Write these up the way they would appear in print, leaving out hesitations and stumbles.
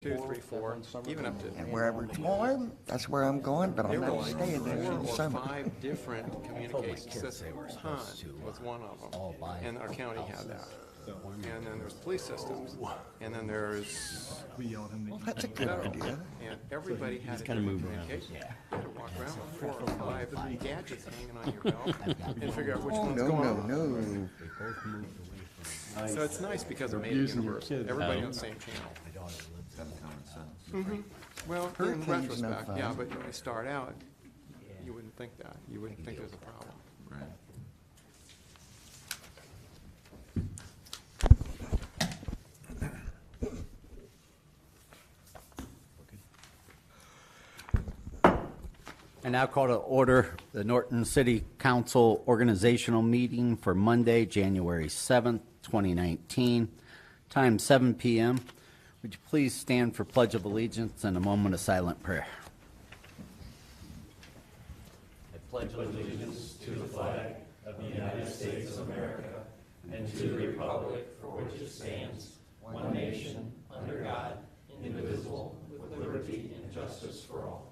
2, 3, 4, even up to. And wherever it's warm, that's where I'm going, but They I'm were not like staying there 4 in the or summer. 5 different communication systems. they were Hunt supposed to, was one of all them, buy and our county had that. And then there's police systems, and then there's Well, that's a good federal, idea. and everybody had a kinda different move around. communication. You had to walk around with 4 or 5 gadgets hanging on your belt and figure out which Oh, one's no, going no, on. no. They both moved away from So it's nice because it made it universal. Everybody on the same channel. my daughter lives Well, in Hurricanes, no retrospect, fun. yeah, but when you start out, you wouldn't think that. You wouldn't think there's a problem. I now call to order the Norton City Council organizational meeting for Monday, January 7th, 2019, time 7 p.m. Would you please stand for Pledge of Allegiance and a moment of silent prayer? I pledge allegiance to the flag of the United States of America and to the republic for which it stands, one nation, under God, indivisible, with liberty and justice for all.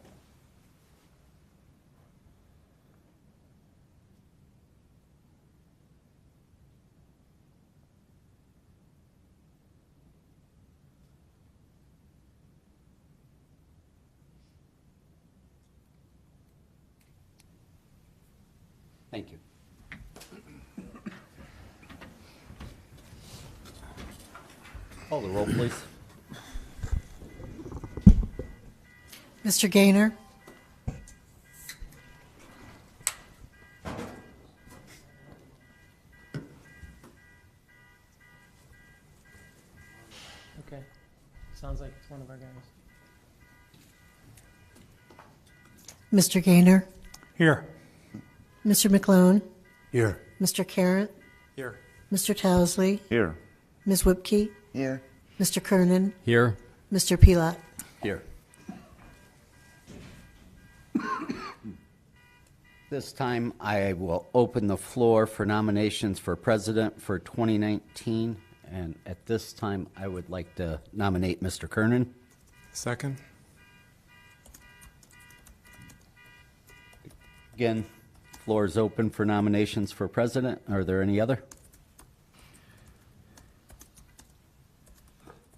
Thank you. Call the roll, please. Mr. Gaynor? Okay. Sounds like it's one of our guys. Mr. Gaynor? Here. Mr. McClone? Here. Mr. Carrot? Here. Mr. Towsley? Here. Ms. Whipke? Here, Mr. Kernan? Here. Mr. Pilat? Here. This time, I will open the floor for nominations for president for 2019. And at this time, I would like to nominate Mr. Kernan. Second? Again, floor is open for nominations for president. Are there any other?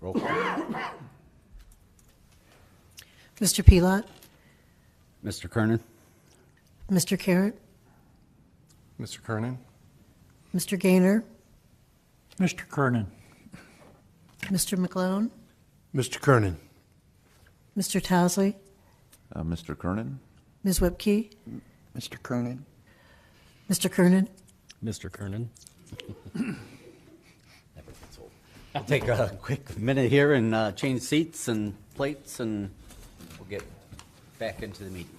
Roll call. Mr. Pilat? Mr. Kernan. Mr. Carrot? Mr. Kernan? Mr. Gaynor? Mr. Kernan. Mr. McClone? Mr. Kernan. Mr. Towsley? Mr. Kernan? Ms. Whipke? Mr. Kernan. Mr. Kernan? Mr. Kernan. I'll take a quick minute here and change seats and plates, and we'll get back into the meeting.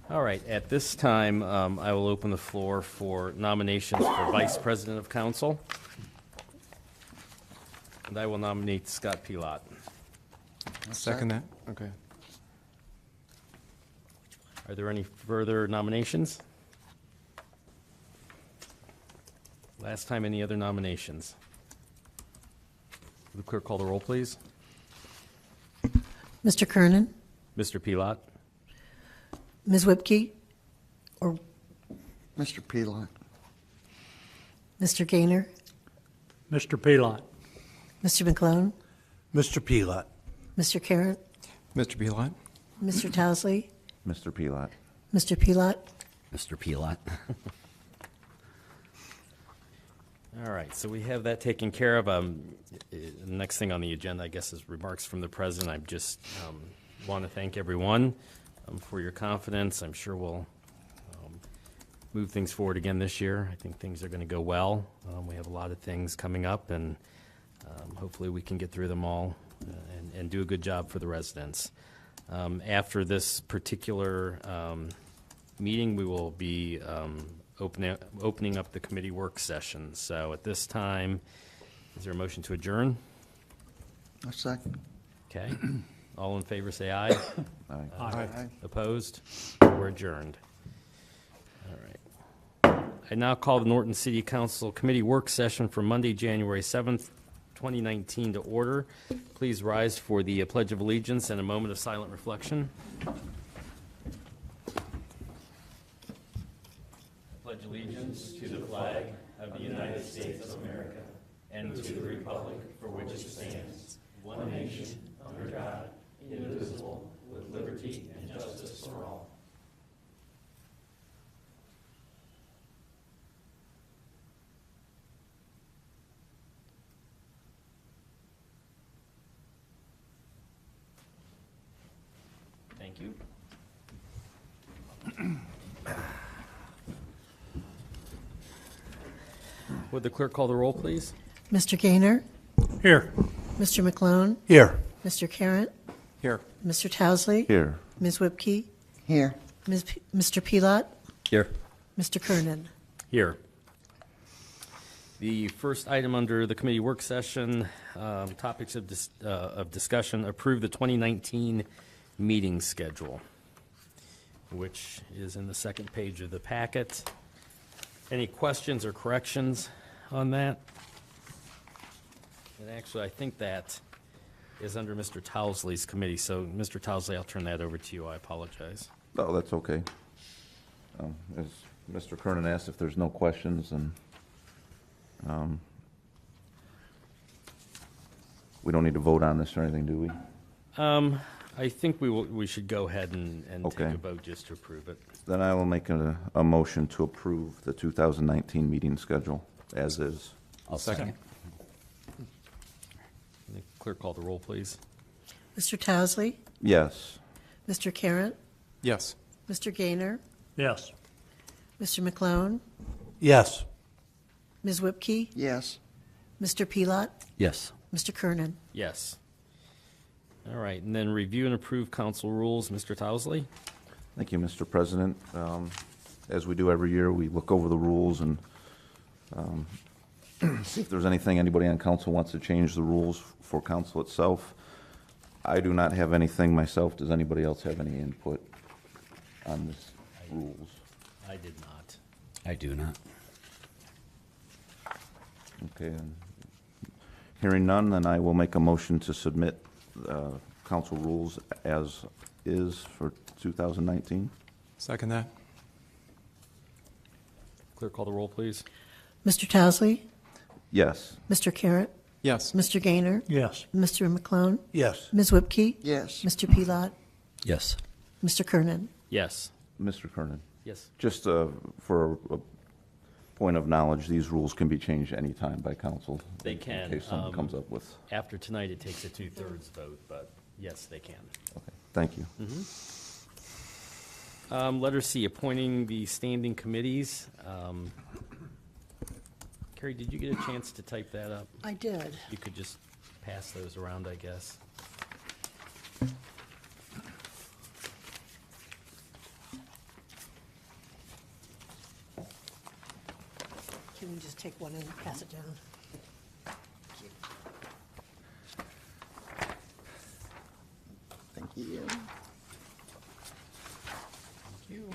All right, at this time, I will open the floor for nominations for Vice President of Council. And I will nominate Scott Pilat. Second that? Okay. Are there any further nominations? Last time, any other nominations? Will the clerk call the roll, please? Mr. Kernan? Mr. Pilat? Ms. Whipke? Or Mr. Pilat. Mr. Gaynor? Mr. Pilat. Mr. McClone? Mr. Pilat. Mr. Carrot? Mr. Pilat? Mr. Towsley? Mr. Pilat. Mr. Pilat? Mr. Pilat. All right, so we have that taken care of. The next thing on the agenda, I guess, is remarks from the president. I just want to thank everyone for your confidence. I'm sure we'll move things forward again this year. I think things are going to go well. We have a lot of things coming up, and hopefully we can get through them all and do a good job for the residents. After this particular meeting, we will be opening up the committee work session. So at this time, is there a motion to adjourn? A second. Okay. All in favor, say aye. Aye. Aye. Opposed? We're adjourned. All right. I now call the Norton City Council Committee Work Session for Monday, January 7th, 2019 to order. Please rise for the Pledge of Allegiance and a moment of silent reflection. Pledge allegiance to the flag of the United States of America and to the republic for which it stands, one nation, under God, indivisible, with liberty and justice for all. Thank you. Would the clerk call the roll, please? Mr. Gaynor? Here. Mr. McClone? Here. Mr. Carratt? Here. Mr. Towsley? Here. Ms. Whipke? Here. Mr. Pelot? Here. Mr. Kernan? Here. The first item under the committee work session, topics of discussion, approve the 2019 meeting schedule, which is in the second page of the packet. Any questions or corrections on that? And actually, I think that is under Mr. Towsley's committee. So, Mr. Towsley, I'll turn that over to you. I apologize. Oh, that's okay. As Mr. Kernan asked if there's no questions, and we don't need to vote on this or anything, do we? I think we should go ahead and Okay. take a vote just to approve it. Then I will make a motion to approve the 2019 meeting schedule as is. I'll second. The clerk call the roll, please. Mr. Towsley? Yes. Mr. Carratt? Yes. Mr. Gaynor? Yes. Mr. McClone? Yes. Ms. Whipke? Yes. Mr. Pelot? Yes. Mr. Kernan? Yes. All right, and then review and approve council rules. Mr. Towsley? Thank you, Mr. President. As we do every year, we look over the rules and see if there's anything anybody on council wants to change the rules for council itself. I do not have anything myself. Does anybody else have any input on this rules? I did not. I do not. Okay. And hearing none, then I will make a motion to submit council rules as is for 2019. Second that. Clerk call the roll, please. Mr. Towsley? Yes. Mr. Carratt? Yes. Mr. Gaynor? Yes. Mr. McClone? Yes. Ms. Whipke? Yes. Mr. Pelot? Yes. Mr. Kernan? Yes. Mr. Kernan, Yes. just for a point of knowledge, these rules can be changed anytime by council. They can. In case someone comes up with, After tonight, it takes a 2/3 vote, but yes, they can. okay, thank you. Letter C, appointing the standing committees. Carrie, did you get a chance to type that up? I did. You could just pass those around, I guess. Can we just take one and pass it down? Thank you. Thank you.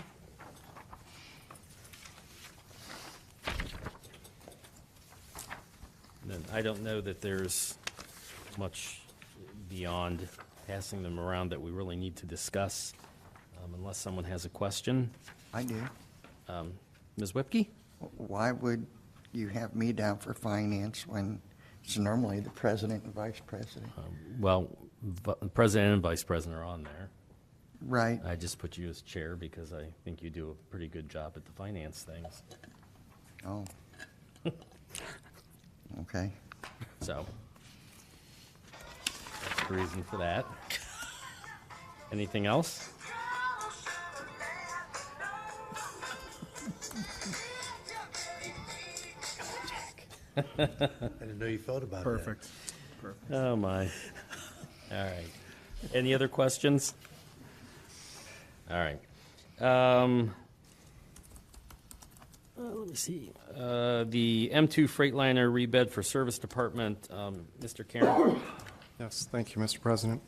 Then I don't know that there's much beyond passing them around that we really need to discuss, unless someone has a question. I do. Ms. Whipke? Why would you have me down for finance when it's normally the president and vice president? Well, President and Vice President are on there. Right. I just put you as chair because I think you do a pretty good job at the finance things. Oh. Okay. So, that's the reason for that. Anything else? I didn't know you felt about that. Perfect. Oh, my. All right. Any other questions? All right. Let me see. The M2 Freightliner rebed for Service Department, Mr. Karen. Yes, thank you, Mr. President.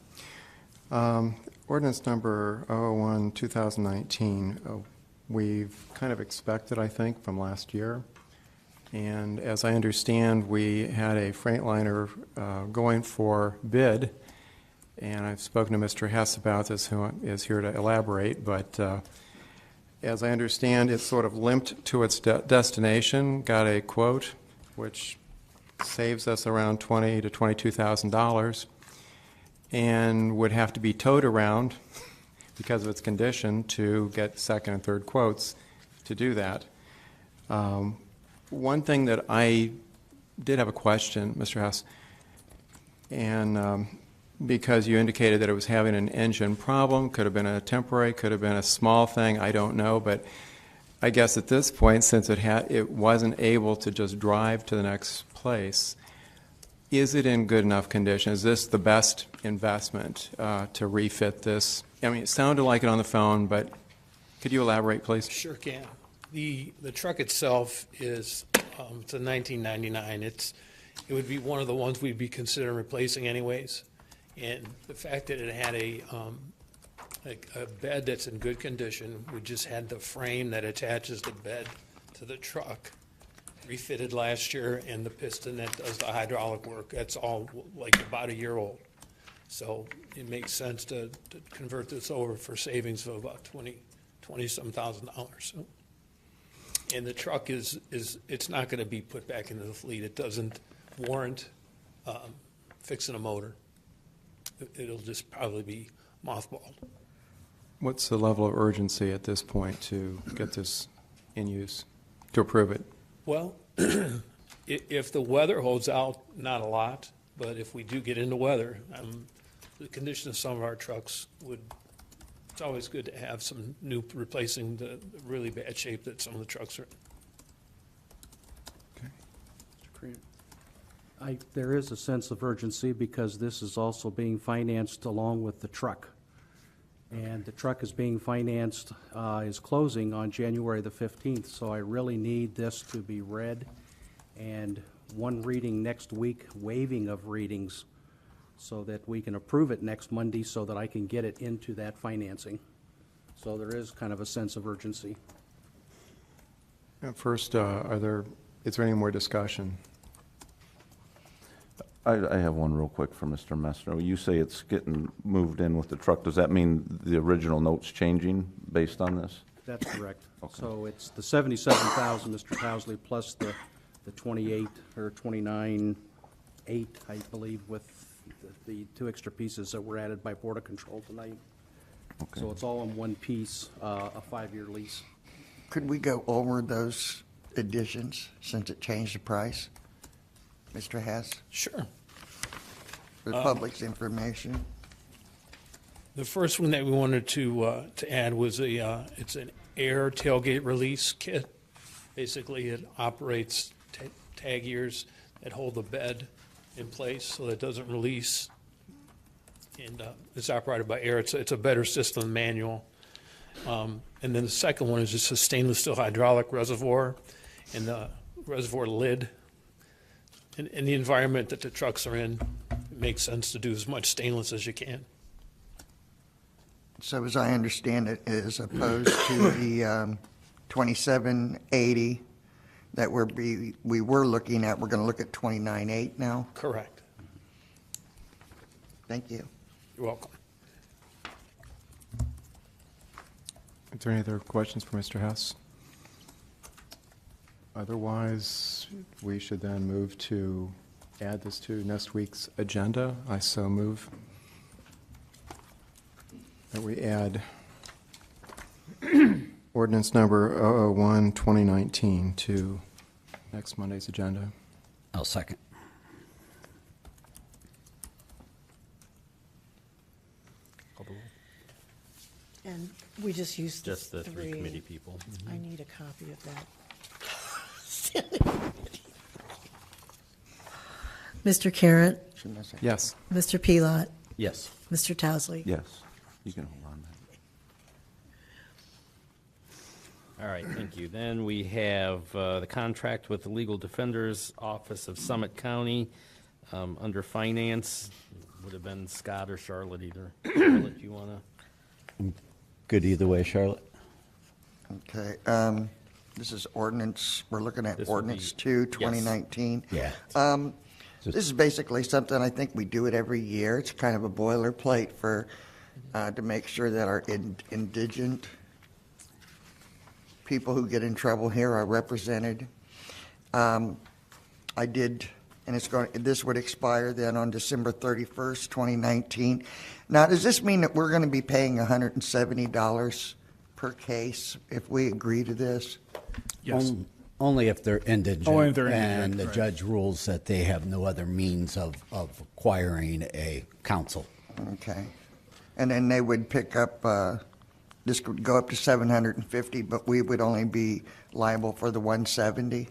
Ordinance number 001, 2019, we've kind of expected, I think, from last year. And as I understand, we had a Freightliner going for bid, and I've spoken to Mr. Hess about this, who is here to elaborate, but as I understand, it sort of limped to its destination, got a quote, which saves us around $20,000 to $22,000, and would have to be towed around because of its condition to get second and third quotes to do that. One thing that I did have a question, Mr. Hess, and because you indicated that it was having an engine problem, could have been a temporary, could have been a small thing, I don't know, but I guess at this point, since it wasn't able to just drive to the next place, is it in good enough condition? Is this the best investment to refit this? I mean, it sounded like it on the phone, but could you elaborate, please? Sure can. The truck itself is it's a 1999. It would be one of the ones we'd be considering replacing anyways. And the fact that it had a bed that's in good condition, we just had the frame that attaches the bed to the truck refitted last year, and the piston that does the hydraulic work, that's all like about a year old. So it makes sense to convert this over for savings of about $20-some thousand. So, and the truck is it's not going to be put back into the fleet. It doesn't warrant fixing a motor. It'll just probably be mothballed. What's the level of urgency at this point to get this in use, to approve it? Well, if the weather holds out, not a lot, but if we do get into weather, the condition of some of our trucks it's always good to have some new, replacing the really bad shape that some of the trucks are in. There is a sense of urgency because this is also being financed along with the truck. And the truck is being financed, is closing on January the 15th, so I really need this to be read. And one reading next week, waiving of readings, so that we can approve it next Monday so that I can get it into that financing. So there is kind of a sense of urgency. First, is there any more discussion? I have one real quick for Mr. Messner. You say it's getting moved in with the truck. Does that mean the original note's changing based on this? That's correct. Okay. So it's the 77,000, Mr. Towsley, plus the 28 or 29.8, I believe, with the two extra pieces that were added by Board of Control tonight. Okay. So it's all in one piece, a 5-year lease. Could we go over those additions since it changed the price? Mr. Hess, Sure. for the public's information. The first one that we wanted to add was it's an air tailgate release kit. Basically, it operates tag ears that hold the bed in place so that it doesn't release. And it's operated by air. It's a better system than manual. And then the second one is just a stainless steel hydraulic reservoir and the reservoir lid. In the environment that the trucks are in, it makes sense to do as much stainless as you can. So as I understand it, as opposed to the 2780 that we were looking at, we're going to look at 29.8 now? Correct. Thank you. You're welcome. Is there any other questions for Mr. Hess? Otherwise, we should then move to add this to next week's agenda. I so move that we add ordinance number 001, 2019 to next Monday's agenda. I'll second. And we just used Just the three committee people. I need a copy of that. Mr. Carratt, Yes. Mr. Pelot, Yes. Mr. Towsley. Yes. You can hold on. All right, thank you. Then we have the contract with the Legal Defender's Office of Summit County under Finance. Would have been Scott or Charlotte either. Charlotte, you want to? Good either way, Charlotte. Okay, this is ordinance, we're looking at This would ordinance be- 2, yes. 2019. Yeah. This is basically something, I think we do it every year. It's kind of a boilerplate for, to make sure that our indigent people who get in trouble here are represented. I did, and this would expire then on December 31st, 2019. Now, does this mean that we're going to be paying $170 per case if we agree to this? Yes. Only if they're indigent. Only if they're And indigent, the right. judge rules that they have no other means of acquiring a counsel. Okay. And then they would pick up, this could go up to 750, but we would only be liable for the 170?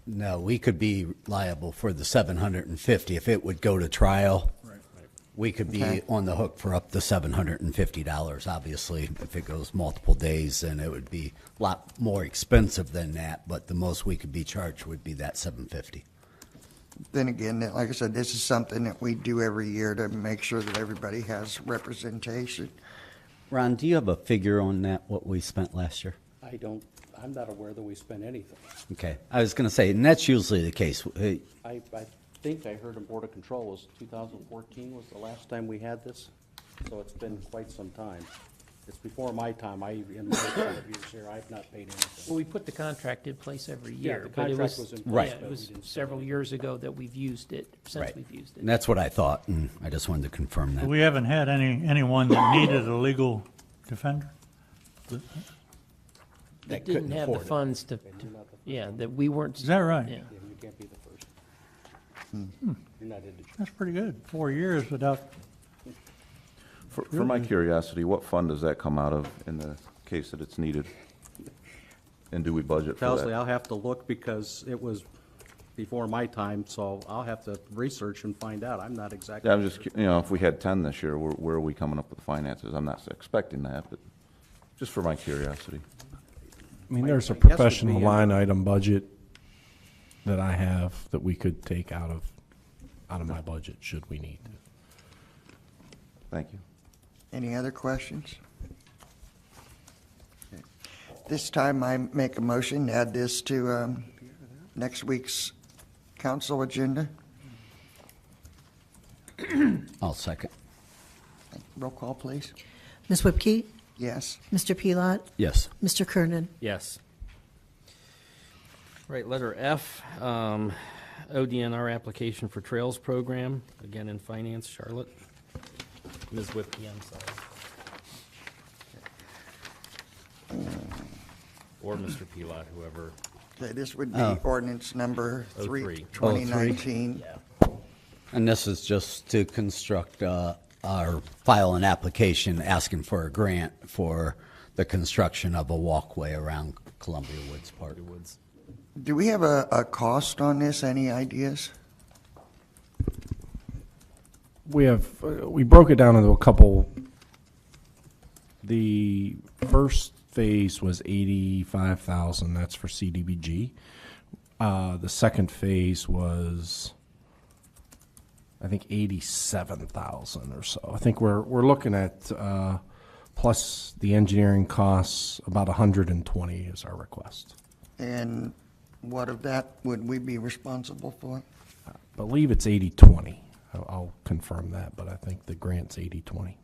No, we could be liable for the 750. If it would go to trial, we could be Okay. on the hook for up to $750. Obviously, if it goes multiple days, then it would be a lot more expensive than that, but the most we could be charged would be that 750. Then again, like I said, this is something that we do every year to make sure that everybody has representation. Ron, do you have a figure on that, what we spent last year? I'm not aware that we spent anything. Okay, I was going to say, and that's usually the case. I think I heard in Board of Control was 2014 was the last time we had this, so it's been quite some time. It's before my time. In my 12 years here, I've not paid anything. Well, we put the contract in place every Yeah, year. the but it contract was in place, Right. Yeah, but it we was didn't several years ago that we've used it, since Right. we've used And it. that's what I thought, and I just wanted to confirm that. We haven't had anyone that needed a legal defender? That didn't have the funds to, yeah, that we weren't. Is that right? Yeah. Yeah, you can't be the first. You're not indigent. That's pretty good. 4 years without, For my curiosity, what fund does that come out of in the case that it's needed? And do we budget for Felsley, that? I'll have to look because it was before my time, so I'll have to research and find out. I'm not exactly. Yeah, I'm just, if we had 10 this year, where are we coming up with the finances? I'm not expecting that, but just for my curiosity. I mean, there's a I guess would professional be in- line item budget that I have that we could take out of my budget, should we need to. Thank you. Any other questions? Okay. This time I make a motion to add this to next week's council agenda. I'll second. Roll call, please. Ms. Whipke? Yes. Mr. Pelot? Yes. Mr. Kernan? Yes. Right, letter F, ODNR application for Trails Program, again in Finance, Charlotte. Ms. Whipke, I'm sorry. Or Mr. Pelot, whoever. Okay, this would be Oh. ordinance number 3, 03. 2019. And this is just to construct, or file an application asking for a grant for the construction of a walkway around Columbia Woods Park. Woods. Do we have a cost on this? Any ideas? We broke it down into a couple. The first phase was 85,000, that's for CDBG. The second phase was, I think, 87,000 or so. I think we're looking at, plus the engineering costs, about 120 is our request. And what of that would we be responsible for? I believe it's 80/20. I'll confirm that, but I think the grant's 80/20.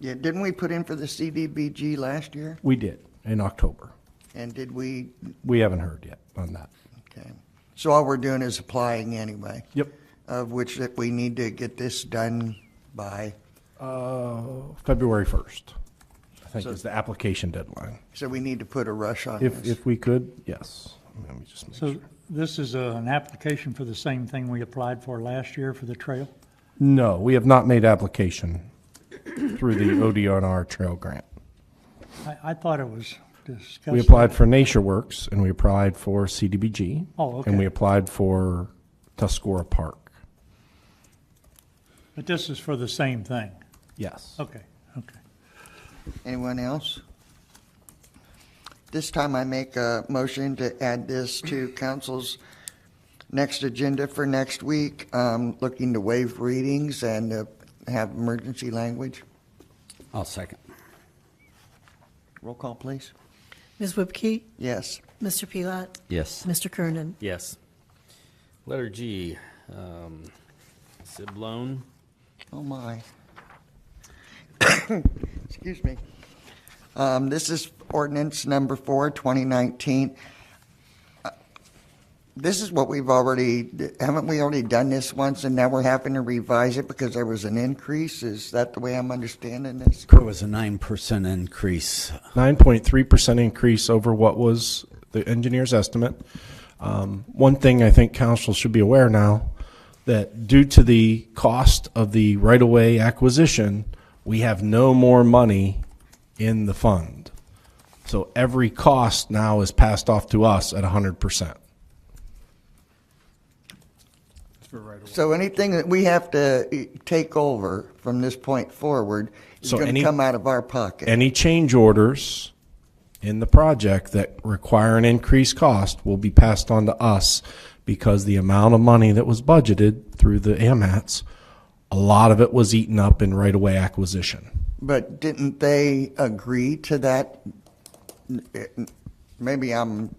Yeah, didn't we put in for the CDBG last year? We did, in October. And did we? We haven't heard yet on that. Okay. So all we're doing is applying anyway? Yep. Of which that we need to get this done by, February 1st, I think, So- is the application deadline. so we need to put a rush on If this. we could, yes. Let me just make so sure. this is an application for the same thing we applied for last year for the trail? No, we have not made application through the ODNR Trail Grant. I thought it was discussed. We applied for NatureWorks, and we applied for CDBG. Oh, okay. And we applied for Tuscarora Park. But this is for the same thing? Yes. Okay, okay. Anyone else? This time I make a motion to add this to council's next agenda for next week, looking to waive readings and have emergency language. I'll second. Roll call, please. Ms. Whipke? Yes. Mr. Pelot? Yes. Mr. Kernan? Yes. Letter G, SIB loan. Oh, my. Excuse me. This is ordinance number 4, 2019. This is what we've already, haven't we already done this once and now we're having to revise it because there was an increase? Is that the way I'm understanding this? There was a 9% increase. 9.3% increase over what was the engineer's estimate. One thing I think council should be aware now, that due to the cost of the right-of-way acquisition, we have no more money in the fund. So every cost now is passed off to us at 100%. So anything that we have to take over from this point forward is So going to come out of our pocket. Any change orders in the project that require an increased cost will be passed on to us, because the amount of money that was budgeted through the AMATs, a lot of it was eaten up in right-of-way acquisition. But didn't they agree to that? Maybe I'm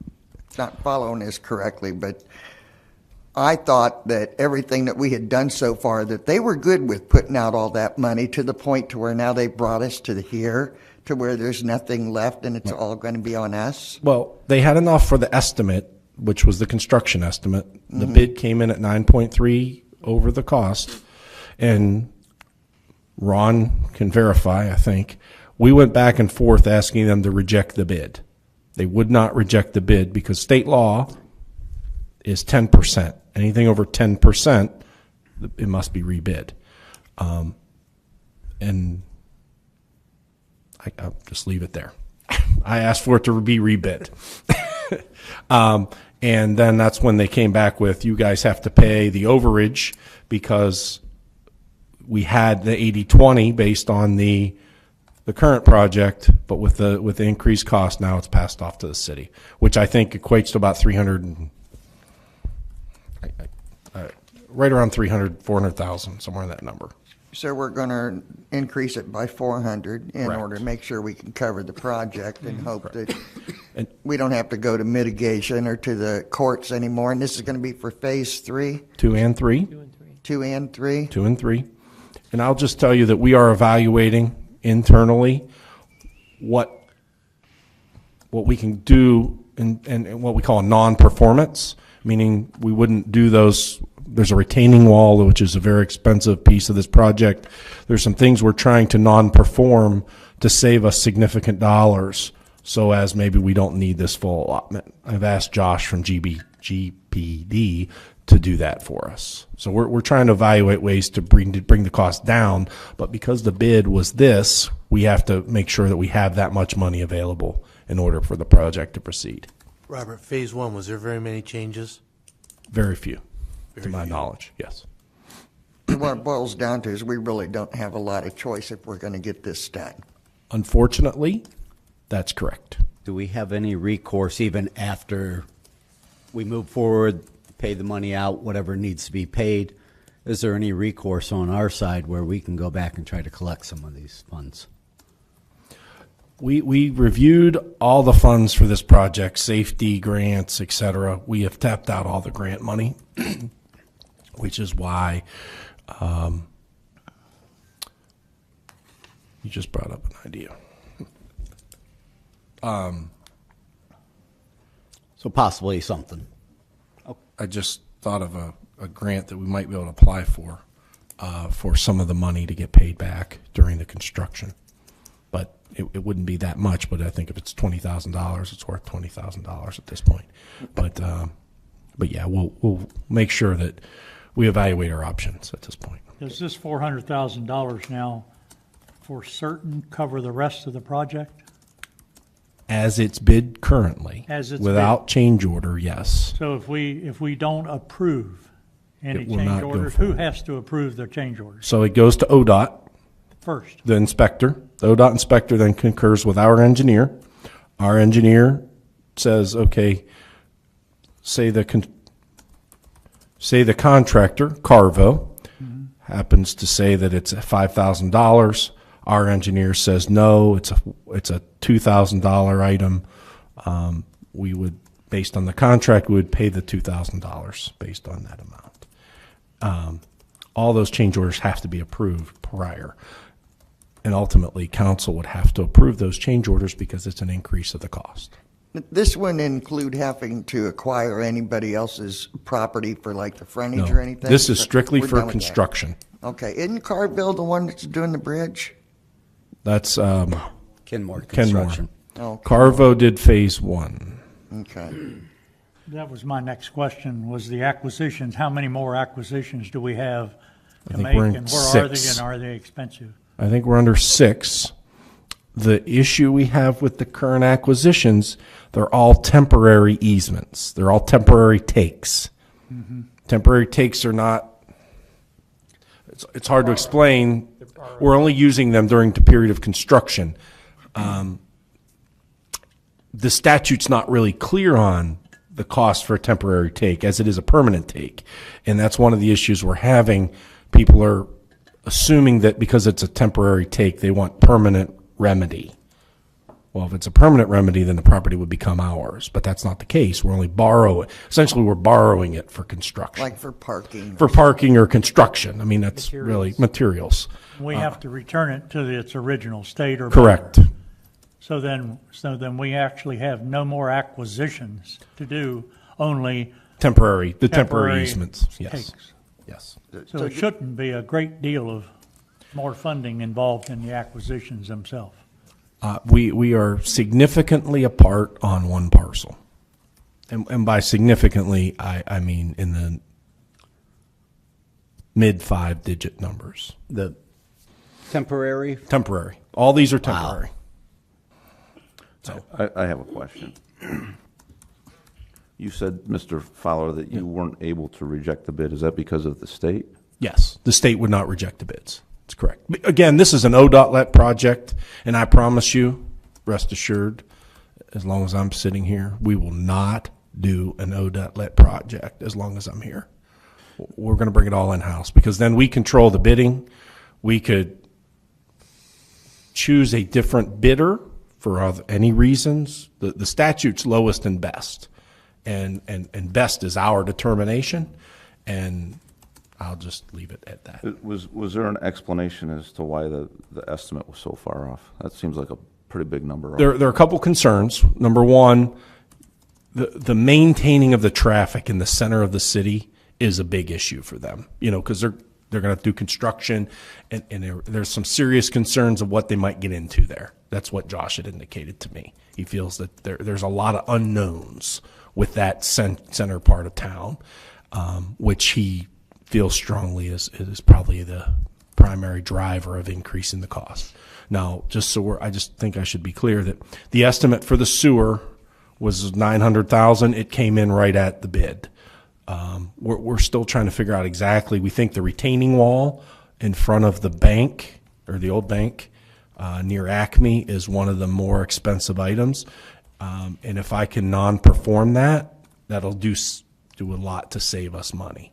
not following this correctly, but I thought that everything that we had done so far, that they were good with putting out all that money to the point to where now they brought us to here, to where there's nothing left and it's all going to be on us. Well, they had enough for the estimate, which was the construction estimate. The bid came in at 9.3 over the cost, and Ron can verify, I think. We went back and forth asking them to reject the bid. They would not reject the bid because state law is 10%. Anything over 10%, it must be rebid. And I'll just leave it there. I asked for it to be rebid. And then that's when they came back with, you guys have to pay the overage because we had the 80/20 based on the current project, but with the increased cost, now it's passed off to the city, which I think equates to about 300, right around 300, 400,000, somewhere in that number. So we're going to increase it by 400 in Correct. order to make sure we can cover the project and hope that And- we don't have to go to mitigation or to the courts anymore. And this is going to be for phase 3, 2 and 3. 2 and 3. 2 and 3. And I'll just tell you that we are evaluating internally what we can do and what we call a non-performance, meaning we wouldn't do those. There's a retaining wall, which is a very expensive piece of this project. There's some things we're trying to non-perform to save us significant dollars, so as maybe we don't need this full allotment. I've asked Josh from GPD to do that for us. So we're trying to evaluate ways to bring the cost down, but because the bid was this, we have to make sure that we have that much money available in order for the project to proceed. Robert, phase 1, was there very many changes? Very few, to Very my few. knowledge, yes. What it boils down to is we really don't have a lot of choice if we're going to get this done. Unfortunately, that's correct. Do we have any recourse even after we move forward, pay the money out, whatever needs to be paid? Is there any recourse on our side where we can go back and try to collect some of these funds? We reviewed all the funds for this project, safety grants, et cetera. We have tapped out all the grant money, which is why you just brought up an idea. So possibly something. I just thought of a grant that we might be able to apply for some of the money to get paid back during the construction. But it wouldn't be that much, but I think if it's $20,000, it's worth $20,000 at this point. But yeah, we'll make sure that we evaluate our options at this point. Does this $400,000 now for certain cover the rest of the project? As it's bid currently, As it's without change order, yes. So if we don't approve any It will not change go orders, who forward. has to approve the change orders So it goes to ODOT, first? the inspector. The ODOT inspector then concurs with our engineer. Our engineer says, okay, say the contractor, Carvo, happens to say that it's $5,000. Our engineer says, no, it's a $2,000 item. We would, based on the contract, we would pay the $2,000 based on that amount. All those change orders have to be approved prior. And ultimately, council would have to approve those change orders because it's an increase of the cost. This wouldn't include having to acquire anybody else's property for like the frontage No. or anything? This is strictly We're for done with that. construction. Okay, isn't Carville the one that's doing the bridge? That's Kenmore Kenmore. Construction. Okay. Carvo did phase one. Okay. That was my next question, was the acquisitions. How many more acquisitions do we have I to think make? we're in And where are they, 6. and are they expensive? I think we're under 6. The issue we have with the current acquisitions, they're all temporary easements. They're all temporary takes. Temporary takes are not, it's hard to explain. We're only using them during the period of construction. The statute's not really clear on the cost for a temporary take as it is a permanent take. And that's one of the issues we're having. People are assuming that because it's a temporary take, they want permanent remedy. Well, if it's a permanent remedy, then the property would become ours, but that's not the case. We're only essentially we're borrowing it for construction. Like for parking? For parking or construction. I mean, that's really materials. We have to return it to its original state or Correct. better. So then we actually have no more acquisitions to do, only The temporary temporary easements, yes. takes. Yes. So it shouldn't be a great deal of more funding involved in the acquisitions themselves. We are significantly apart on one parcel. And by significantly, I mean in the mid 5-digit numbers. The temporary? Temporary. All these are temporary. I have a question. You said, Mr. Fowler, that you weren't able to reject the bid. Is that because of the state? Yes, the state would not reject the bids. That's correct. Again, this is an ODOT-let project, and I promise you, rest assured, as long as I'm sitting here, we will not do an ODOT-let project as long as I'm here. We're going to bring it all in-house because then we control the bidding. We could choose a different bidder for any reasons. The statute's lowest and best, and best is our determination, and I'll just leave it at that. Was there an explanation as to why the estimate was so far off? That seems like a pretty big number. There are a couple concerns. Number one, the maintaining of the traffic in the center of the city is a big issue for them. You know, because they're going to do construction, and there's some serious concerns of what they might get into there. That's what Josh had indicated to me. He feels that there's a lot of unknowns with that center part of town, which he feels strongly is probably the primary driver of increasing the cost. Now, I just think I should be clear that the estimate for the sewer was $900,000. It came in right at the bid. We're still trying to figure out exactly. We think the retaining wall in front of the bank or the old bank near Acme is one of the more expensive items. And if I can non-perform that, that'll do a lot to save us money.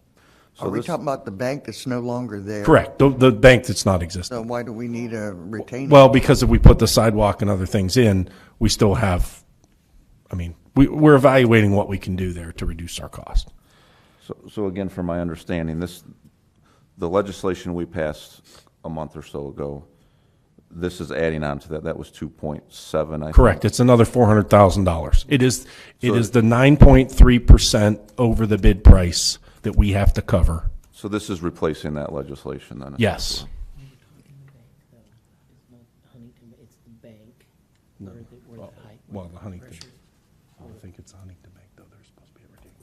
Are we talking about the bank that's no longer there? Correct. The bank that's not existing. So why do we need a retaining? Well, because if we put the sidewalk and other things in, we still have, we're evaluating what we can do there to reduce our cost. So again, from my understanding, the legislation we passed a month or so ago, this is adding on to that. That was 2.7, I think. Correct. It's another $400,000. It is the 9.3% over the bid price that we have to cover. So this is replacing that legislation then? Yes. It's the bank. Well, the Huntington. I don't think it's the Huntington Bank, though. There's supposed to be a retaining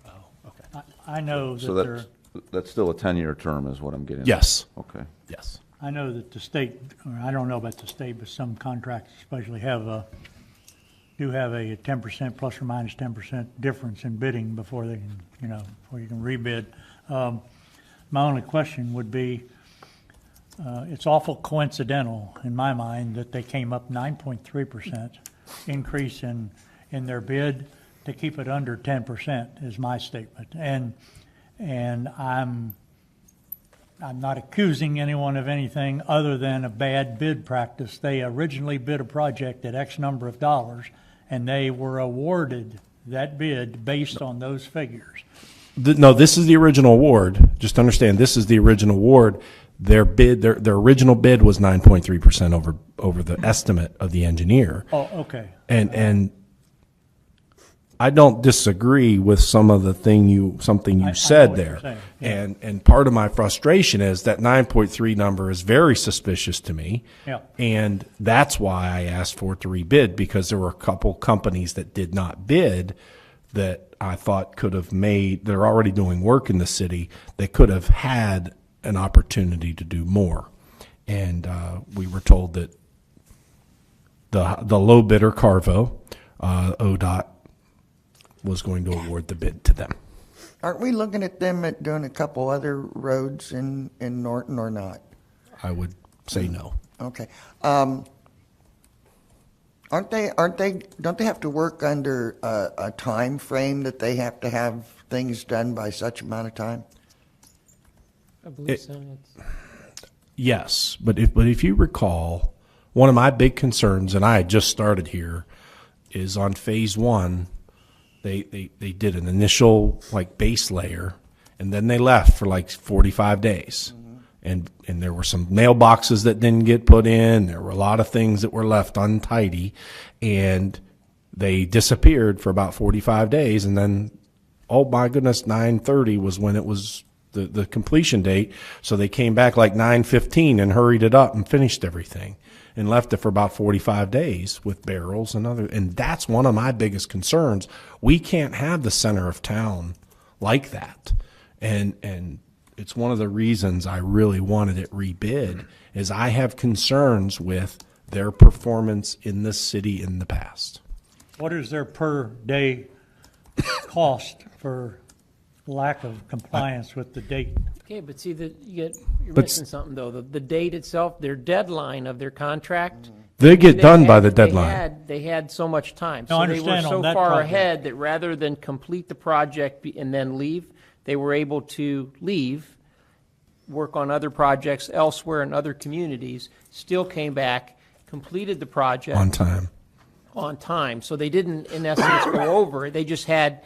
wall. Oh, okay. I know So that that's still a 10-year term is what I'm getting at. Yes. Okay. Yes. I know that the state, or I don't know about the state, but some contracts especially do have a 10% plus or minus 10% difference in bidding before they can, before you can rebid. My only question would be, it's awful coincidental in my mind that they came up 9.3% increase in their bid to keep it under 10% is my statement. And I'm not accusing anyone of anything other than a bad bid practice. They originally bid a project at X number of dollars, and they were awarded that bid based on those figures. No, this is the original award. Just understand, this is the original award. Their bid, their original bid was 9.3% over the estimate of the engineer. Oh, okay. And I don't disagree with something you I said know what there. you're saying, yeah. And part of my frustration is that 9.3 number is very suspicious to me. Yeah. And that's why I asked for it to rebid, because there were a couple companies that did not bid that I thought could have made, they're already doing work in the city, they could have had an opportunity to do more. And we were told that the low bidder, Carvo, ODOT, was going to award the bid to them. Aren't we looking at them at doing a couple other roads in Norton or not? I would say no. Okay. Don't they have to work under a time frame that they have to have things done by such amount of time? I believe so. Yes, but if you recall, one of my big concerns, and I had just started here, is on phase one, they did an initial like base layer, and then they left for like 45 days. And there were some mailboxes that didn't get put in. There were a lot of things that were left untidy, and they disappeared for about 45 days. And then, oh my goodness, 9:30 was when it was the completion date. So they came back like 9:15 and hurried it up and finished everything and left it for about 45 days with barrels and and that's one of my biggest concerns. We can't have the center of town like that. And it's one of the reasons I really wanted it rebid, is I have concerns with their performance in this city in the past. What is their per day cost for lack of compliance with the date? Okay, but see, you're But- missing something, though. The date itself, their deadline of their contract. They get done by the deadline. They had so much time. No, I So they were understand on so that far project. ahead that rather than complete the project and then leave, they were able to leave, work on other projects elsewhere in other communities, still came back, completed the project. On time. On time. So they didn't, in essence, go over it. They just had,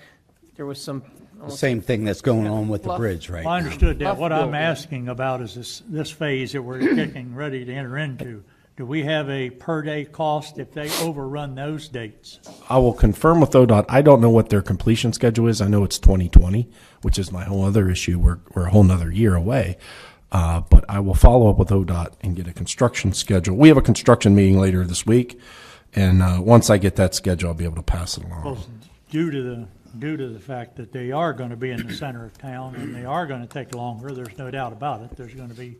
there was some. The same thing that's going on with the Fluff. bridge right Well, I now. understood that. Tough What I'm building. asking about is this phase that we're getting ready to enter into. Do we have a per day cost if they overrun those dates? I will confirm with ODOT. I don't know what their completion schedule is. I know it's 2020, which is my whole other issue. We're a whole nother year away. But I will follow up with ODOT and get a construction schedule. We have a construction meeting later this week, and once I get that schedule, I'll be able to pass it along. Well, due to the fact that they are going to be in the center of town and they are going to take longer, there's no doubt about it. There's going to be,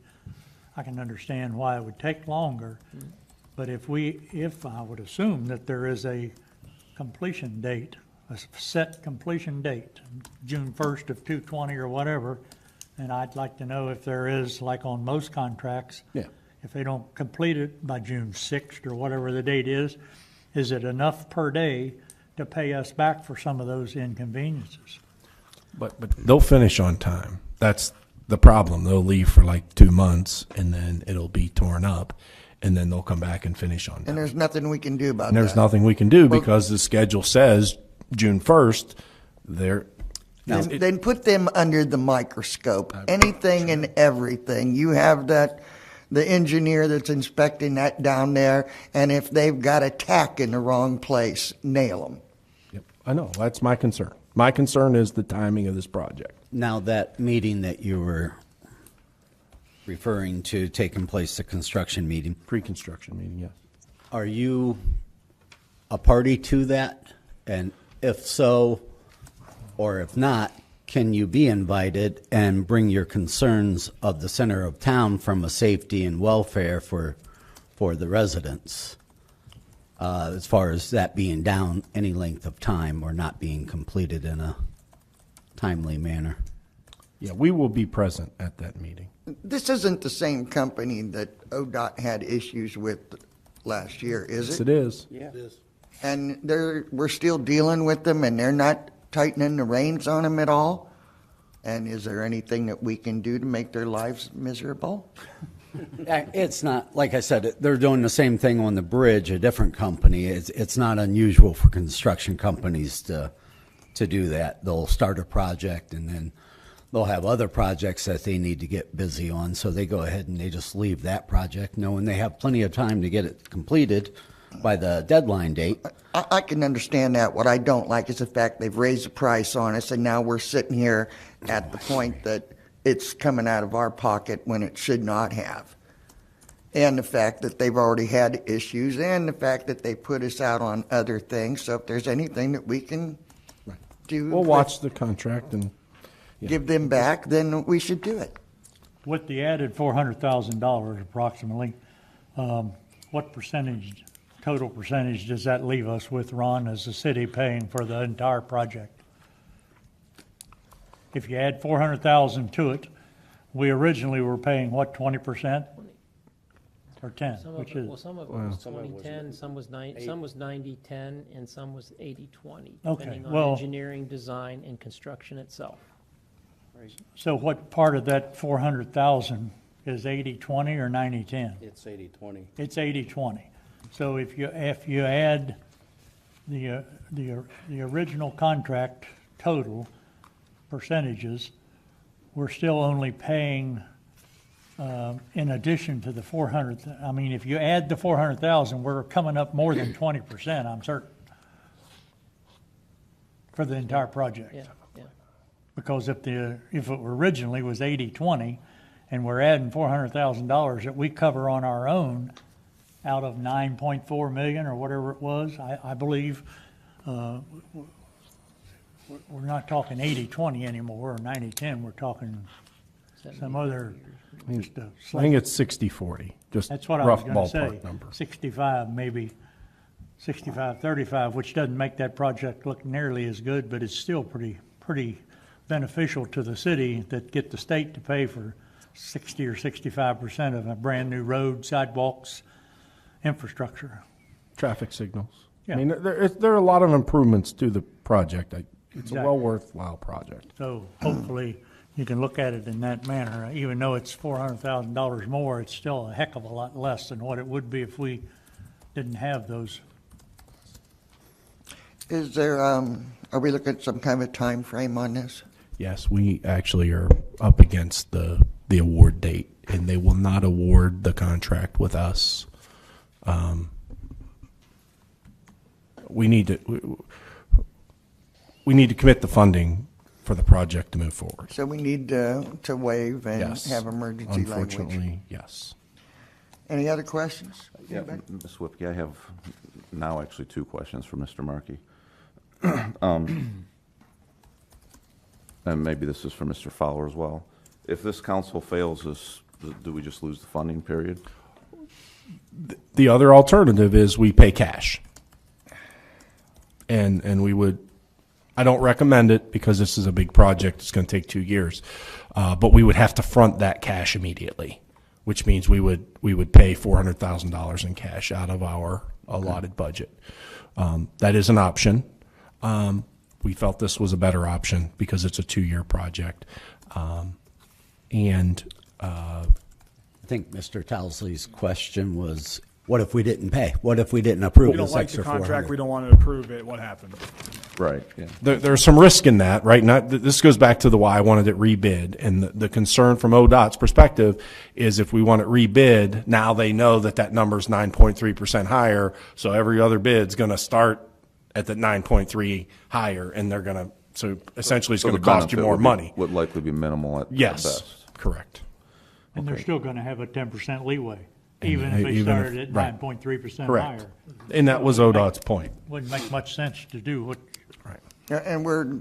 I can understand why it would take longer. But if I would assume that there is a completion date, a set completion date, June 1st of 220 or whatever, and I'd like to know if there is, like on most contracts, Yeah. if they don't complete it by June 6th or whatever the date is it enough per day to pay us back for some of those inconveniences? But they'll finish on time. That's the problem. They'll leave for like 2 months, and then it'll be torn up, and then they'll come back and finish on And time. there's nothing we can do about And that. there's nothing we can do Well- because the schedule says June 1st. Then put them under the microscope. Anything and everything. You have the engineer that's inspecting that down there, and if they've got a tack in the wrong place, nail them. Yep, I know. That's my concern. My concern is the timing of this project. Now, that meeting that you were referring to taking place, the construction meeting, Pre-construction meeting, yes. are you a party to that? And if so, or if not, can you be invited and bring your concerns of the center of town from a safety and welfare for the residents, as far as that being down any length of time or not being completed in a timely manner? Yeah, we will be present at that meeting. This isn't the same company that ODOT had issues with last year, is Yes, it? it is. It is. And we're still dealing with them, and they're not tightening the reins on them at all? And is there anything that we can do to make their lives miserable? It's not, like I said, they're doing the same thing on the bridge, a different company. It's not unusual for construction companies to do that. They'll start a project and then they'll have other projects that they need to get busy on. So they go ahead and they just leave that project knowing they have plenty of time to get it completed by the deadline date. I can understand that. What I don't like is the fact they've raised the price on us, and now we're sitting here at the point that it's coming out of our pocket when it should not have. And the fact that they've already had issues, and the fact that they put us out on other things. So if there's anything that we can do, We'll watch the contract and give them back, then we should do it. With the added $400,000 approximately, what percentage, total percentage does that leave us with, Ron, as the city paying for the entire project? If you add 400,000 to it, we originally were paying what, 20%? Or 10, Some of which it, is, well, some of it was 2010, some was 90-10, and some was 80-20, Okay, depending well- on engineering, design, and construction itself. so what part of that 400,000 is 80-20 or 90-10? It's 80/20. It's 80-20. So if you add the original contract total percentages, we're still only paying, in addition to the 400, I mean, if you add the 400,000, we're coming up more than 20%, I'm certain, for the entire project. Yeah, yeah. Because if it originally was 80-20, and we're adding $400,000 that we cover on our own out of 9.4 million or whatever it was, I believe, we're not talking 80-20 anymore, or 90-10, we're talking some other, just a I slight. think it's 60/40, just That's what I was rough going to say. ballpark number. 65, maybe 65-35, which doesn't make that project look nearly as good, but it's still pretty beneficial to the city that get the state to pay for 60 or 65% of a brand-new road, sidewalks, infrastructure. Traffic signals. Yeah. I mean, there are a lot of improvements to the project. It's a Exactly. well worthwhile project. So hopefully you can look at it in that manner. Even though it's $400,000 more, it's still a heck of a lot less than what it would be if we didn't have those. Is there, are we looking at some kind of a time frame on this? Yes, we actually are up against the award date, and they will not award the contract with us. We need to commit the funding for the project to move forward. So we need to waive and Yes. have emergency language. Unfortunately, yes. Any other questions? Yeah, Ms. Whipke, I have now actually two questions for Mr. Markey. And maybe this is for Mr. Fowler as well. If this council fails us, do we just lose the funding period? The other alternative is we pay cash. And we would, I don't recommend it because this is a big project. It's going to take 2 years. But we would have to front that cash immediately, which means we would pay $400,000 in cash out of our allotted budget. That is an option. We felt this was a better option because it's a 2-year project. I think Mr. Tousley's question was, what if we didn't pay? What if we didn't approve We don't this like the extra contract, we 400? don't want to approve it, what happened? Right, yeah. There's some risk in that, right? This goes back to the why I wanted it rebid. And the concern from ODOT's perspective is if we want it rebid, now they know that number's 9.3% higher. So every other bid's going to start at the 9.3 higher, and they're going to, so essentially it's So going the to cost you benefit more money. would likely be minimal at Yes, best. correct. And they're Okay. still going to have a 10% leeway, And even if they even if- started at right. 9.3% Correct. higher. And that was ODOT's point. Wouldn't make much sense to do what, Right. Yeah, and we're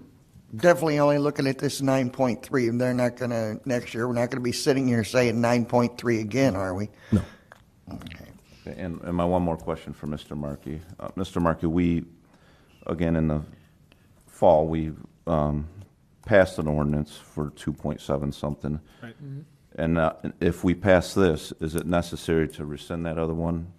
definitely only looking at this 9.3, and they're not gonna, next year, we're not gonna be sitting here saying 9.3 again, are we? No. Okay. Okay, and my one more question for Mr. Markey. Mr. Markey, we, again, in the fall, we passed an ordinance for 2.7 something. Right. And if we pass this, is it necessary to rescind that other one?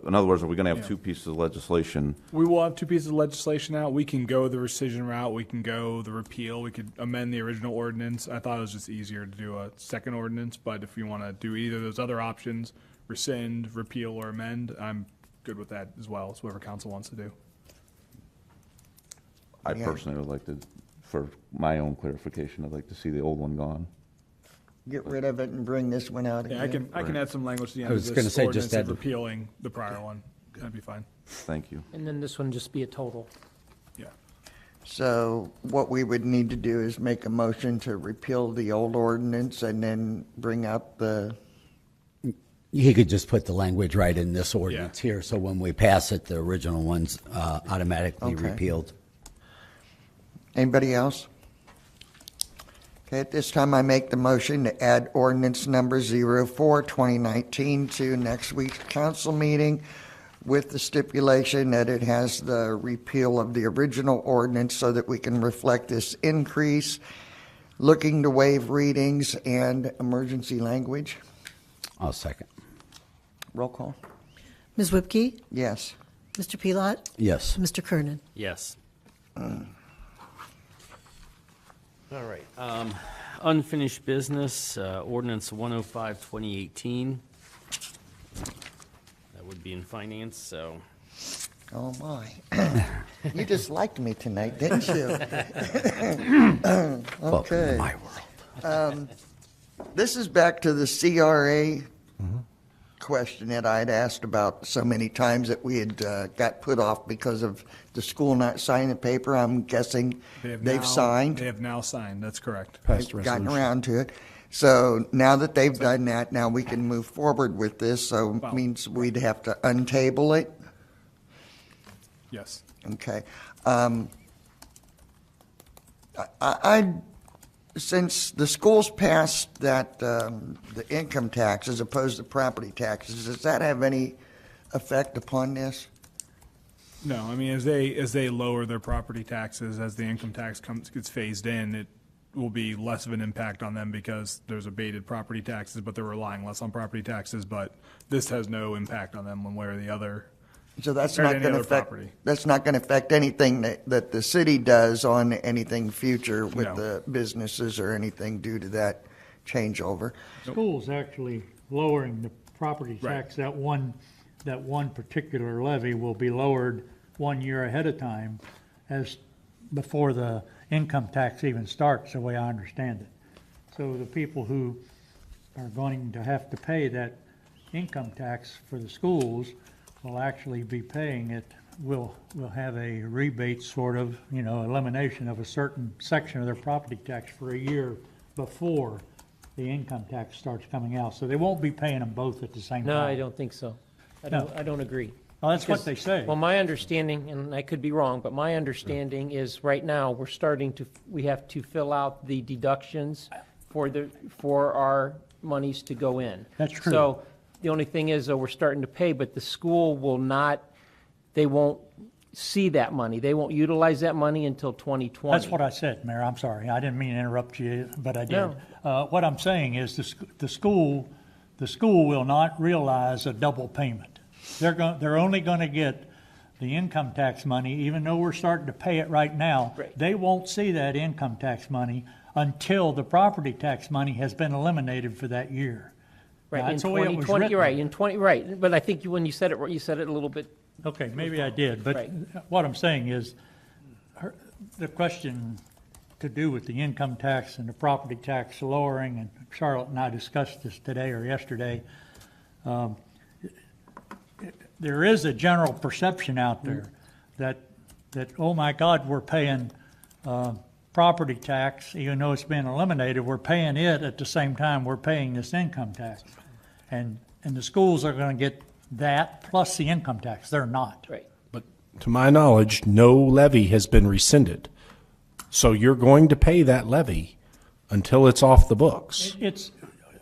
In other words, are we going to have two pieces of legislation? We will have two pieces of legislation out. We can go the rescission route. We can go the repeal. We could amend the original ordinance. I thought it was just easier to do a second ordinance, but if you want to do either of those other options, rescind, repeal, or amend, I'm good with that as well. It's whatever council wants to do. I personally would like to, for my own clarification, I'd like to see the old one gone. Get rid of it and bring this one out Yeah, again. I can add some language to the end I of was gonna this say, ordinance just of add- repealing the prior one. That'd be fine. Thank you. And then this one just be a total. Yeah. So what we would need to do is make a motion to repeal the old ordinance and then bring out the, He could just put the language right in this ordinance here, so when we pass it, the original one's automatically Okay. repealed. anybody else? Okay, at this time, I make the motion to add ordinance number 04-2019 to next week's council meeting with the stipulation that it has the repeal of the original ordinance so that we can reflect this increase, looking to waive readings and emergency language. I'll second. Roll call. Ms. Whipke? Yes. Mr. Pelot? Yes. Mr. Kernan? Yes. All right. Unfinished business, ordinance 105, 2018. That would be in finance, so. Oh, my. You just liked me tonight, didn't you? Okay. My world. This is back to the CRA question that I'd asked about so many times that we had got put off because of the school not signing the paper. I'm guessing they've signed. They have now signed. That's correct. Passed They've gotten resolution. around to it. So now that they've done that, now we can move forward with this. So it Well, means we'd have to untable it. Yes. Okay. Since the schools passed that, the income tax as opposed to property taxes, does that have any effect upon this? No, I mean, as they lower their property taxes, as the income tax gets phased in, it will be less of an impact on them because there's abated property taxes, but they're relying less on property taxes. But this has no impact on them one way or the other. So that's Or not any going to other affect, property. that's not going to affect anything that the city does on anything future with No. the businesses or anything due to that changeover? School's actually lowering the property Right. tax. That one particular levy will be lowered 1 year ahead of time as before the income tax even starts, the way I understand it. So the people who are going to have to pay that income tax for the schools will actually be paying it, will have a rebate sort of, elimination of a certain section of their property tax for a year before the income tax starts coming out. So they won't be paying them both at the same time. No, I don't think so. No. I don't agree. Well, that's what Because- they say. Well, my understanding, and I could be wrong, but my understanding is right now, we have to fill out the deductions for our monies to go in. That's true. So the only thing is, though, we're starting to pay, but the school will not, they won't see that money. They won't utilize that money until 2020. That's what I said, Mayor. I'm sorry. I didn't mean to interrupt you, but I did. No. What I'm saying is the school will not realize a double payment. They're only going to get the income tax money, even though we're starting to pay it right now. Right. They won't see that income tax money until the property tax money has been eliminated for that year. Right, in That's the way it was 2020, you're right, written. right. But I think when you said it, you said it a little bit, Okay, maybe I did, but Right. what I'm saying is, the question to do with the income tax and the property tax lowering, and Charlotte and I discussed this today or yesterday, there is a general perception out there that, oh my God, we're paying property tax, even though it's been eliminated, we're paying it at the same time we're paying this income tax. And the schools are going to get that plus the income tax. They're not. right. But to my knowledge, no levy has been rescinded. So you're going to pay that levy until it's off the books.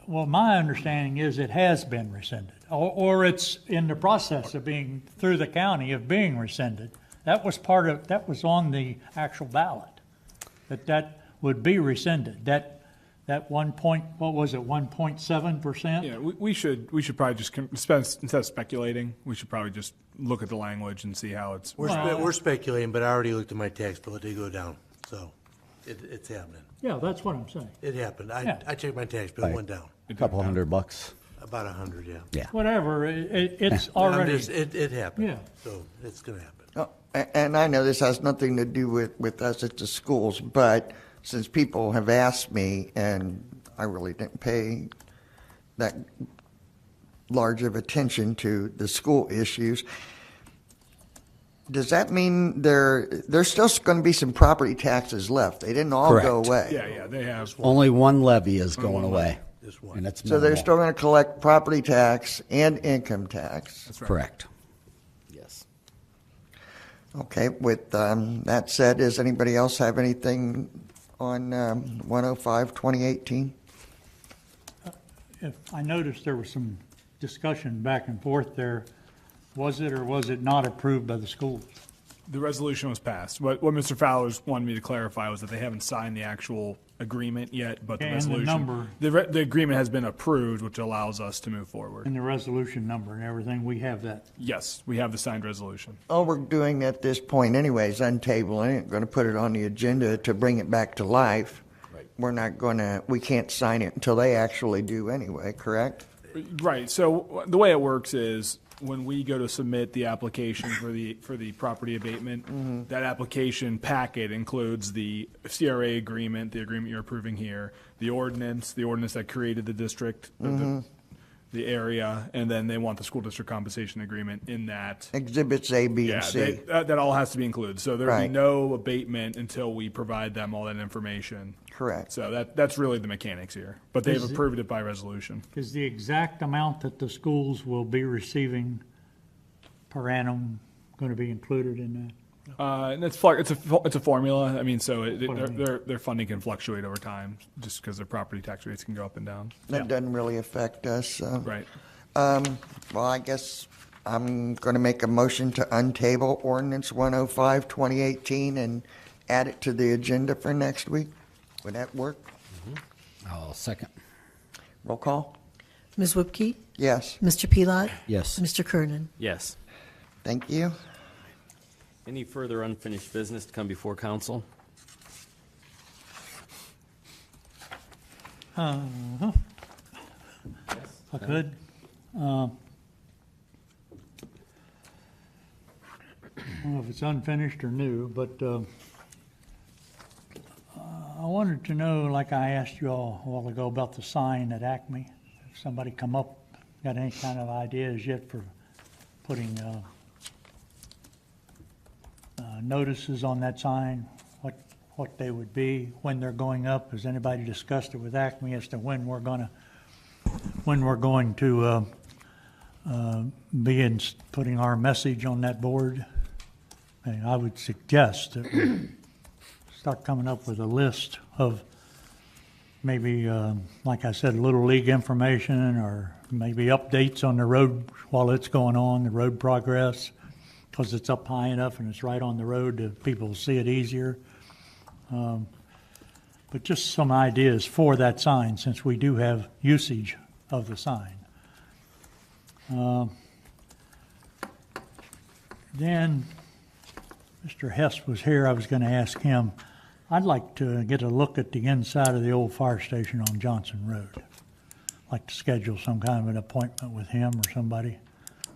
Well, my understanding is it has been rescinded, or it's in the process of being, through the county, of being rescinded. That was that was on the actual ballot, that would be rescinded. that 1 point, what was it, 1.7%? Yeah, we should probably just, instead of speculating, we should probably just look at the language and see how it's. We're speculating, but I already looked at my tax bill. It did go down, so it's happening. Yeah, that's what I'm saying. It happened. Yeah. I checked my tax bill, it went down. A couple $100. About 100, yeah. Yeah. Whatever, it's I'm already, just- It happened. Yeah. So it's gonna happen. Oh, and I know this has nothing to do with us at the schools, but since people have asked me, and I really didn't pay that large of attention to the school issues, does that mean there's still going to be some property taxes left? They didn't all go Correct. away. Yeah, they have. Only one levy is going away. Just one. And it's So they're minimal. still going to collect property tax and income tax. That's right. Correct. Yes. Okay, with that said, does anybody else have anything on 105, 2018? if, I noticed there was some discussion back and forth there. Was it or was it not approved by the schools? The resolution was passed. What Mr. Fowler's wanted me to clarify was that they haven't signed the actual agreement yet, but the And the resolution. number. The agreement has been approved, which allows us to move forward. And the resolution number and everything, we have that. Yes, we have the signed resolution. All we're doing at this point anyways, untabling it, going to put it on the agenda to bring it back to life. Right. We're not going to, we can't sign it until they actually do anyway, correct? Right. So the way it works is when we go to submit the application for the property abatement, that application packet includes the CRA agreement, the agreement you're approving here, the ordinance that created the district, the area, and then they want the school district compensation agreement in that. Exhibits A, B, Yeah, and C. that all has to be included. So there'll be Right. no abatement until we provide them all that information. Correct. So that's really the mechanics here. But they've Is it- approved it by resolution. Is the exact amount that the schools will be receiving per annum going to be included in that? And it's a formula. I mean, so What I mean. their funding can fluctuate over time just because their property tax rates can go up and down. That doesn't really affect us. Right. Well, I guess I'm going to make a motion to untable ordinance 105, 2018 and add it to the agenda for next week. Would that work? I'll second. Roll call? Ms. Whipke? Yes. Mr. Pelot? Yes. Mr. Kernan? Yes. Thank you. Any further unfinished business to come before council? If I could. I don't know if it's unfinished or new, but I wanted to know, like I asked you all a while ago about the sign at Acme. If somebody come up, got any kind of ideas yet for putting notices on that sign, what they would be, when they're going up? Has anybody discussed it with Acme as to when we're going to be putting our message on that board? And I would suggest that we start coming up with a list of maybe, like I said, Little League information or maybe updates on the road while it's going on, the road progress, because it's up high enough and it's right on the road to people see it easier. But just some ideas for that sign, since we do have usage of the sign. Then, Mr. Hess was here, I was going to ask him, I'd like to get a look at the inside of the old fire station on Johnson Road. I'd like to schedule some kind of an appointment with him or somebody.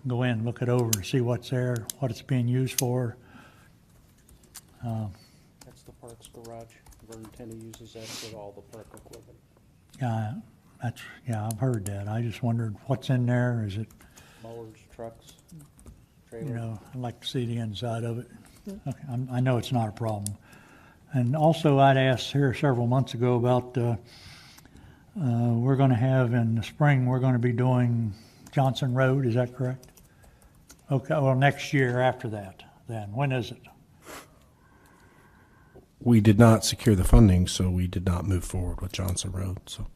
Go in, look it over and see what's there, what it's being used for. That's the parks garage. Vernon Tenney uses that for all the park equipment. Yeah, I've heard that. I just wondered what's in there. Is it, Mowers, trucks, you trailers. know, I'd like to see the inside of it. Okay, I know it's not a problem. And also, I'd asked here several months ago about, we're going to have in the spring, we're going to be doing Johnson Road, is that correct? Okay, well, next year after that, then. When is it? We did not secure the funding, so we did not move forward with Johnson Road. So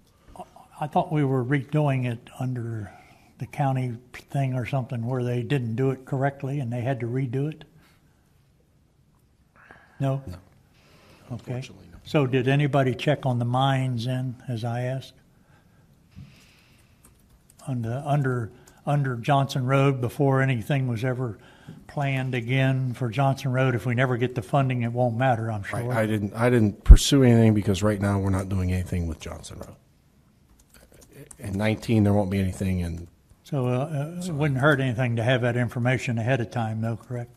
I thought we were redoing it under the county thing or something where they didn't do it correctly and they had to redo it? No? no, Okay. unfortunately, no. So did anybody check on the mines in, as I asked? On the, under Johnson Road, before anything was ever planned again for Johnson Road? If we never get the funding, it won't matter, I'm sure. I didn't pursue anything because right now we're not doing anything with Johnson Road. In 19, there won't be anything in. So it wouldn't hurt anything to have that information ahead of time, though, correct?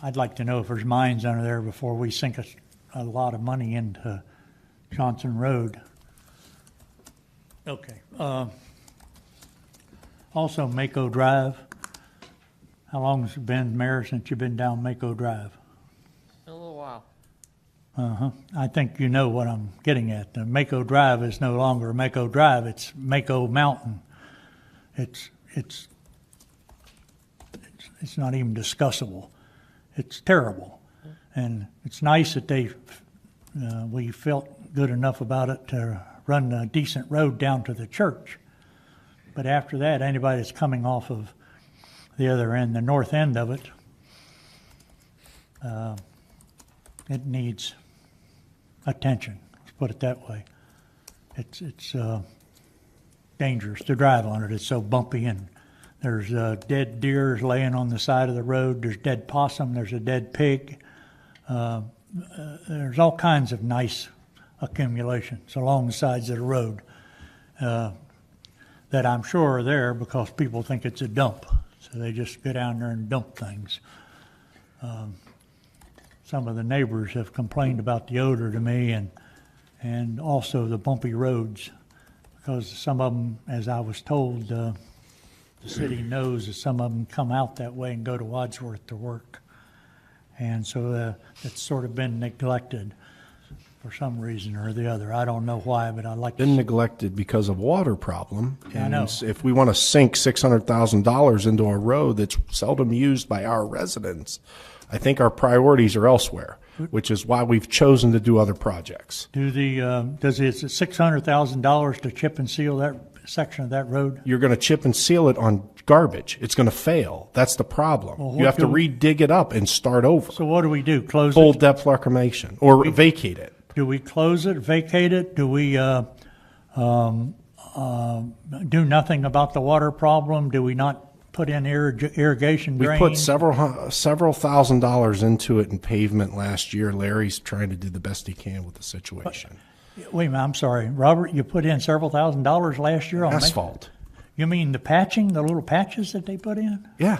I'd like to know if there's mines under there before we sink a lot of money into Johnson Road. Okay. Also, Mako Drive. How long has it been, Mayor, since you've been down Mako Drive? A little while. Uh-huh. I think you know what I'm getting at. The Mako Drive is no longer Mako Drive. It's Mako Mountain. It's not even discussable. It's terrible. And it's nice that we felt good enough about it to run a decent road down to the church. But after that, anybody that's coming off of the other end, the north end of it, it needs attention. Let's put it that way. It's dangerous to drive on it. It's so bumpy, and there's dead deers laying on the side of the road. There's dead possum. There's a dead pig. There's all kinds of nice accumulations along the sides of the road that I'm sure are there because people think it's a dump. So they just go down there and dump things. Some of the neighbors have complained about the odor to me, and also the bumpy roads, because some of them, as I was told, the city knows that some of them come out that way and go to Wadsworth to work. And so it's sort of been neglected for some reason or the other. I don't know why, but I like to Been neglected because of water problem. I know. And if we want to sink $600,000 into a road that's seldom used by our residents, I think our priorities are elsewhere, which is why we've chosen to do other projects. Is it $600,000 to chip and seal that section of that road? You're going to chip and seal it on garbage. It's going to fail. That's the problem. Well, you have to re-dig it up and start over. So what do we do? Close Full it? depth reclamation or vacate it. Do we close it, vacate it? Do we do nothing about the water problem? Do we not put in irrigation We drains? put several $1,000s into it in pavement last year. Larry's trying to do the best he can with the situation. Wait a minute, I'm sorry. Robert, you put in several $1,000s last year on Asphalt. You mean the patching, the little patches that they put in? Yeah.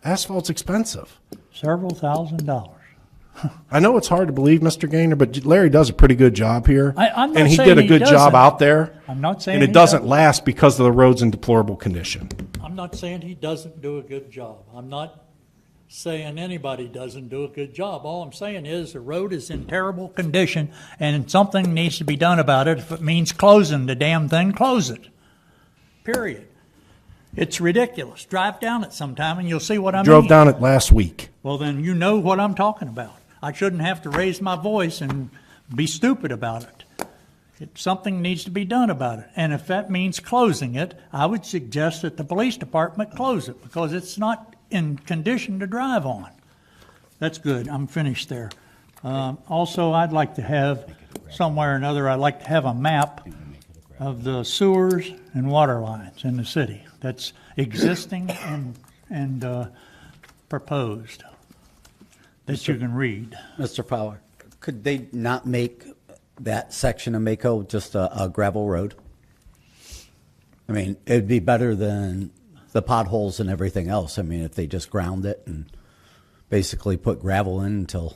Asphalt's expensive. Several $1,000s. I know it's hard to believe, Mr. Gaynor, but Larry does a pretty good job here. I'm not and he saying did a he good job doesn't. out there. I'm not saying And it he doesn't doesn't. last because of the road's in deplorable condition. I'm not saying he doesn't do a good job. I'm not saying anybody doesn't do a good job. All I'm saying is the road is in terrible condition and something needs to be done about it. If it means closing the damn thing, close it. Period. It's ridiculous. Drive down it sometime and you'll see what I mean. Drove down it last week. Well, then you know what I'm talking about. I shouldn't have to raise my voice and be stupid about it. Something needs to be done about it. And if that means closing it, I would suggest that the police department close it because it's not in condition to drive on. That's good. I'm finished there. Also, I'd like to have, somewhere or another, I'd like to have a map of the sewers and water lines in the city that's existing and proposed that you can read. Mr. Fowler, could they not make that section of Mako just a gravel road? I mean, it'd be better than the potholes and everything else. I mean, if they just ground it and basically put gravel in until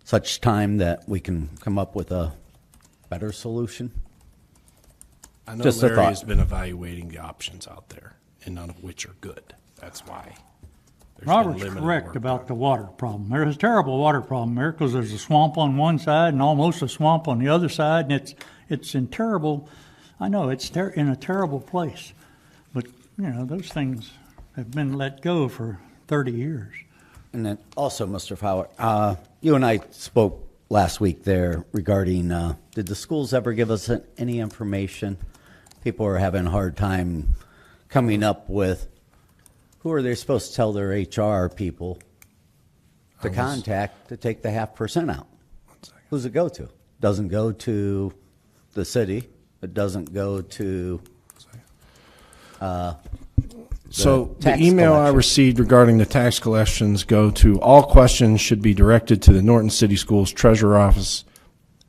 such time that we can come up with a better solution. I know Just a Larry thought. has been evaluating the options out there, and none of which are good. That's why. There's been Robert's limited correct work about done. the water problem. There's a terrible water problem there because there's a swamp on one side and almost a swamp on the other side, and it's in terrible. I know it's in a terrible place, but you know those things have been let go for 30 years. And then also, Mr. Fowler, you and I spoke last week there regarding, did the schools ever give us any information? People are having a hard time coming up with who are they supposed to tell their HR people to contact to take the 0.5% out? 1 second. Who's it go to? Doesn't go to the city. It doesn't go to, So the tax email I collection. received regarding the tax collections go to all questions should be directed to the Norton City Schools Treasurer Office.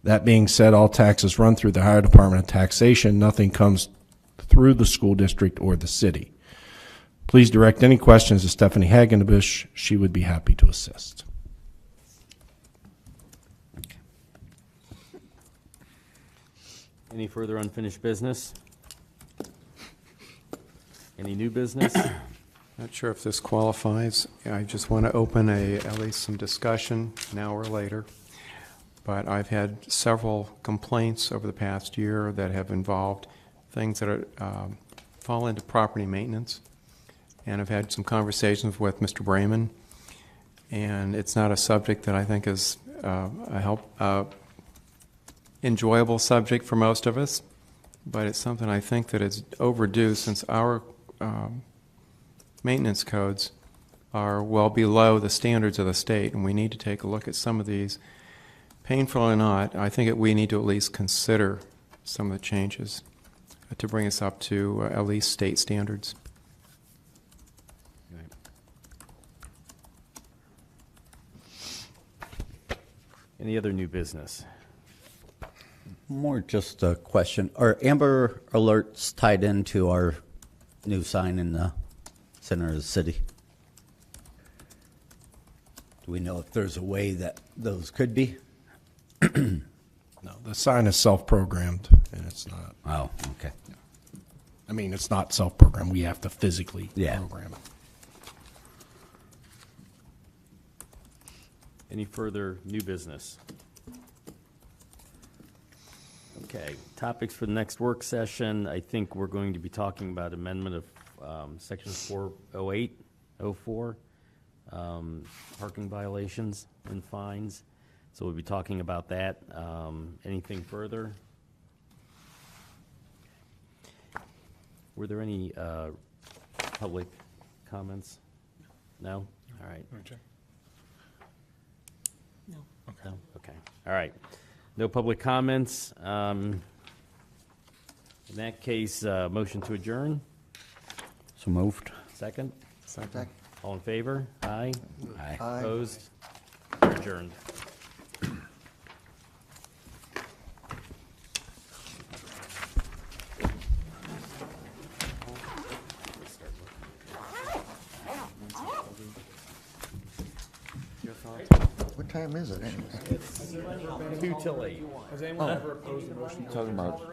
That being said, all taxes run through the Ohio Department of Taxation. Nothing comes through the school district or the city. Please direct any questions to Stephanie Hagenbush. She would be happy to assist. Any further unfinished business? Any new business? Not sure if this qualifies. I just want to open at least some discussion now or later. But I've had several complaints over the past year that have involved things that fall into property maintenance. And I've had some conversations with Mr. Brayman. And it's not a subject that I think is a enjoyable subject for most of us. But it's something I think that is overdue since our maintenance codes are well below the standards of the state, and we need to take a look at some of these. Painful or not, I think we need to at least consider some of the changes to bring us up to at least state standards. Any other new business? More just a question. Are Amber Alerts tied into our new sign in the center of the city? Do we know if there's a way that those could be? No, the sign is self-programmed, and it's not. Oh, okay. I mean, it's not self-programmed. We have to physically program it. Any further new business? Okay, topics for the next work session. I think we're going to be talking about amendment of section 40804, parking violations and fines. So we'll be talking about that. Anything further? Were there any public comments? No? All right. No. No? Okay. All right. No public comments. In that case, motion to adjourn. So moved. Second? Second. All in favor? Aye. Aye. Aye. Opposed? Adjourned. What time is it anyways? 2 till 8. Has anyone ever opposed the motion? Talking about